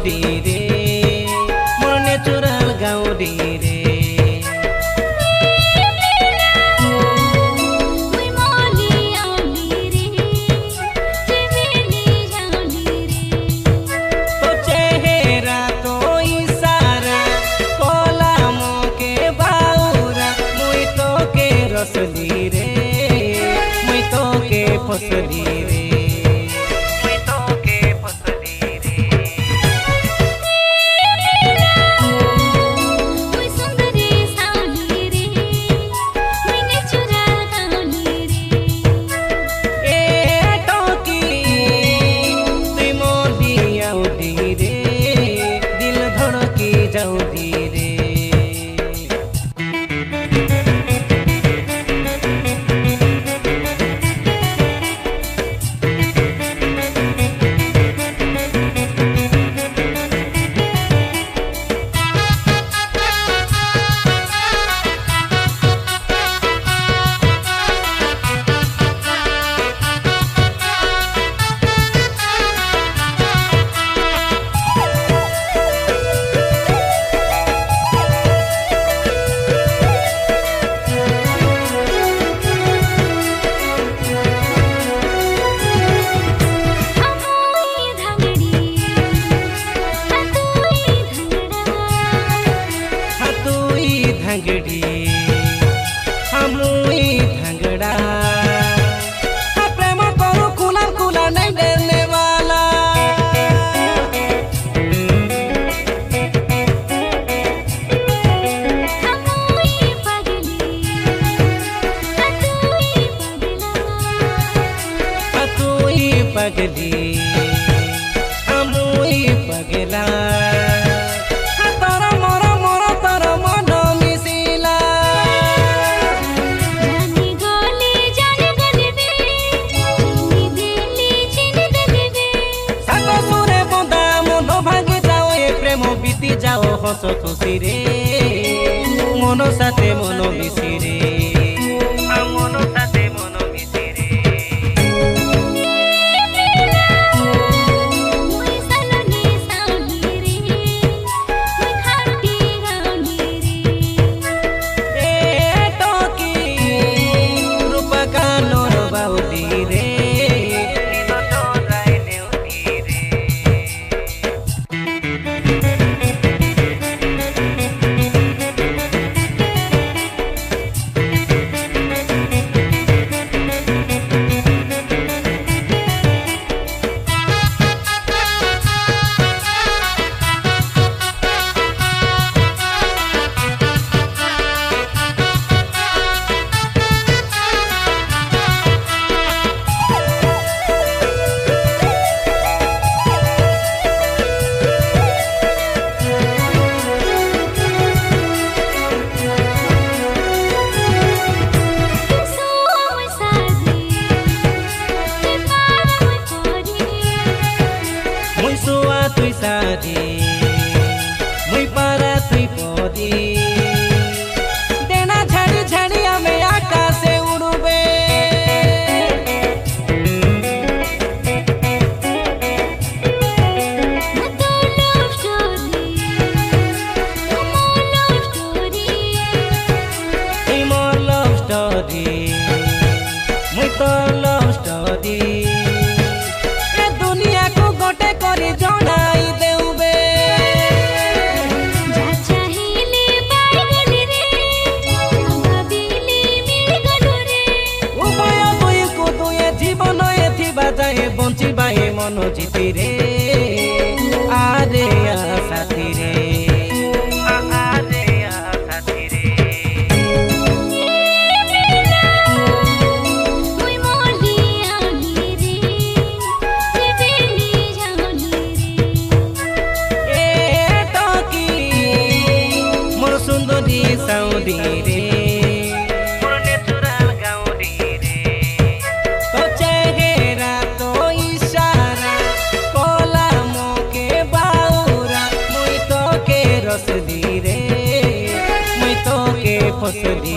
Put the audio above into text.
Goudie रे more natural Goudie रे तो चेहरा तो इशारा कोलाम के बाउरा मुई तो के रसली रे मुई तो के फसली रे धंगड़ी हमुई धंगड़ा प्रेम करू कुला कुला नहीं देने वाला तूई पगली हमुई पगला बीती जाओ हस खुशी रे मनो साथे मनो मिसी रे मनो साथे मनो मिसी रे ए टोकी रूप का नोर बाउली रे तुई साथी मुई पारा तुई पदी देना झड़ी झड़ी हमें आकाश से उड़बे मोर लव स्टोरी मुई तो लव स्टोरी दुनिया को गोटे करी जनाई देउबे उभय दुई को दुए जीवन एथिबा जाए बंचिबा ए मन जीती रे आरे आ साथी रे साउदी रे मोर नेचुरल गाउडी रे तो चेहरा तो इशारा कोलाम के बाउरा मुई तो के रसली रे मुई तो के फसली